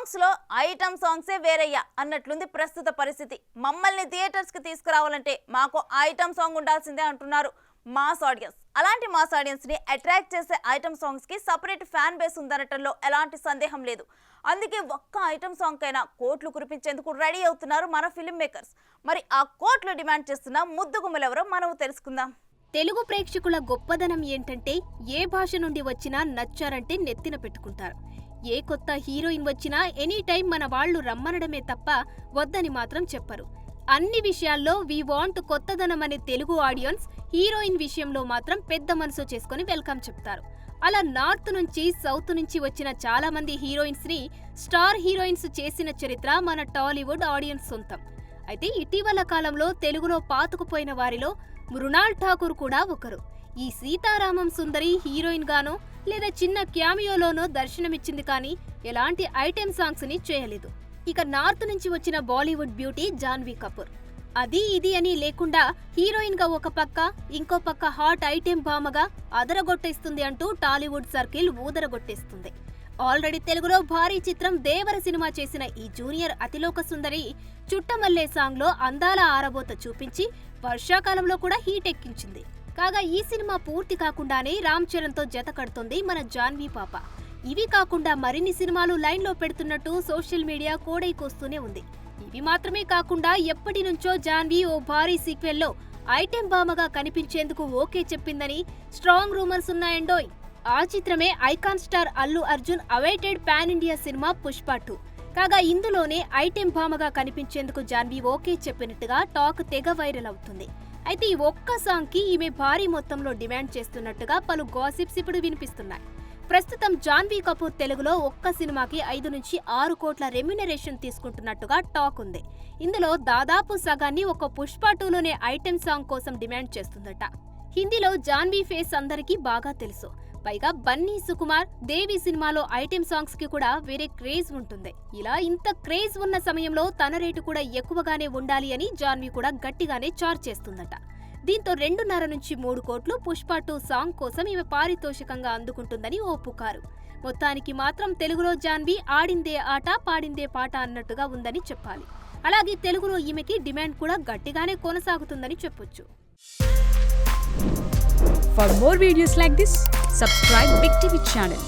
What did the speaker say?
సాంగ్స్లో ఐటమ్ సాంగ్సే వేరయ్యా అన్నట్లుంది ప్రస్తుత పరిస్థితి. మమ్మల్ని థియేటర్స్కి తీసుకురావాలంటే మాకు ఐటమ్ సాంగ్ ఉండాల్సిందే అంటున్నారు మాస్ ఆడియన్స్. అలాంటి మాస్ ఆడియన్స్ని అట్రాక్ట్ చేసే ఐటమ్ సాంగ్స్కి సపరేట్ ఫ్యాన్ బేస్ ఉందనటంలో ఎలాంటి సందేహం లేదు. అందుకే ఒక్క ఐటమ్ సాంగ్ కైనా కోట్లు కురిపించేందుకు రెడీ అవుతున్నారు మన ఫిల్మ్ మేకర్స్. మరి ఆ కోట్లు డిమాండ్ చేస్తున్న ముద్దుగుమ్మలెవరో మనం తెలుసుకుందాం. తెలుగు ప్రేక్షకుల గొప్పదనం ఏంటంటే ఏ భాష నుండి వచ్చినా నచ్చారంటే నెత్తిన పెట్టుకుంటారు. ఏ కొత్త హీరోయిన్ వచ్చినా ఎనీ టైం మన వాళ్లు రమ్మనడమే తప్ప వద్దని మాత్రం చెప్పరు. అన్ని విషయాల్లో వి వాంట్ కొత్తదనం అనే తెలుగు ఆడియన్స్ హీరోయిన్ విషయంలో మాత్రం పెద్ద మనసు చేసుకుని వెల్కమ్ చెప్తారు. అలా నార్త్ నుంచి సౌత్ నుంచి వచ్చిన చాలా మంది హీరోయిన్స్ ని స్టార్ హీరోయిన్స్ చేసిన చరిత్ర మన టాలీవుడ్ ఆడియన్స్ సొంతం. అయితే ఇటీవల కాలంలో తెలుగులో పాతుకుపోయిన వారిలో మృణాల్ ఠాకూర్ కూడా ఒకరు. ఈ సీతారామం సుందరి హీరోయిన్ గానో లేదా చిన్న క్యామియోలోనో దర్శనమిచ్చింది కానీ ఎలాంటి ఐటెం సాంగ్స్ ని చేయలేదు. ఇక నార్త్ నుంచి వచ్చిన బాలీవుడ్ బ్యూటీ జాన్వీ కపూర్ అది ఇది అని లేకుండా హీరోయిన్ గా ఒక పక్క ఇంకో పక్క హాట్ ఐటెం భామగా అదరగొట్టేస్తుంది అంటూ టాలీవుడ్ సర్కిల్ ఊదరగొట్టేస్తుంది. ఆల్రెడీ తెలుగులో భారీ చిత్రం దేవర సినిమా చేసిన ఈ జూనియర్ అతిలోక సుందరి చుట్టమల్లే సాంగ్ లో అందాల ఆరబోత చూపించి వర్షాకాలంలో కూడా హీట్ ఎక్కించింది. కాగా ఈ సినిమా పూర్తి కాకుండానే రామ్ చరణ్ తో జత కడుతోంది మన జాన్వీ పాప. ఇవి కాకుండా మరిన్ని సినిమాలు లైన్ లో పెడుతున్నట్టు సోషల్ మీడియా కోడైకొస్తూనే ఉంది. ఇవి మాత్రమే కాకుండా ఎప్పటి నుంచో జాన్వీ ఓ భారీ సీక్వెల్ లో ఐటెం భామగా కనిపించేందుకు ఓకే చెప్పిందని స్ట్రాంగ్ రూమర్స్ ఉన్నాయండోయ్. ఆ చిత్రమే icon star Allu Arjun awaited pan India cinema Pushpa 2. కాగా ఇందులోనే ఐటెం భామగా కనిపించేందుకు జాన్వీ ఓకే చెప్పినట్టుగా టాక్ తెగ వైరల్ అవుతుంది. అయితే ఈ ఒక్క సాంగ్ కి ఈమె భారీ మొత్తంలో డిమాండ్ చేస్తున్నట్టుగా పలు గాసిప్స్ ఇప్పుడు వినిపిస్తున్నాయి. ప్రస్తుతం జాన్వీ కపూర్ తెలుగులో ఒక్క సినిమాకి 5 నుంచి 6 కోట్ల రెమ్యునరేషన్ తీసుకుంటున్నట్టుగా టాక్ ఉంది. ఇందులో దాదాపు సగాన్ని ఒక పుష్ప 2లోనే ఐటెం సాంగ్ కోసం డిమాండ్ చేస్తుందట. హిందీలో జాన్వీ ఫేస్ అందరికీ బాగా తెలుసు. పైగా బన్నీ సుకుమార్ దేవి సినిమాలో ఐటెం సాంగ్స్ కి కూడా వేరే క్రేజ్ ఉంటుంది. ఇలా ఇంత క్రేజ్ ఉన్న సమయంలో తన రేటు కూడా ఎక్కువగానే ఉండాలి అని జాన్వీ కూడా గట్టిగానే చార్జ్ చేస్తుందట. దీంతో 2.5 నుంచి 3 కోట్లు పుష్ప 2 సాంగ్ కోసం ఈమె పారితోషికంగా అందుకుంటుందని ఓ పుకారు. మొత్తానికి మాత్రం తెలుగులో జాన్వీ ఆడిందే ఆట పాడిందే పాట అన్నట్టుగా ఉందని చెప్పాలి. అలాగే తెలుగులో ఈమెకి డిమాండ్ కూడా గట్టిగానే కొనసాగుతుందని చెప్పొచ్చు. For more videos like this, subscribe Big TV channel.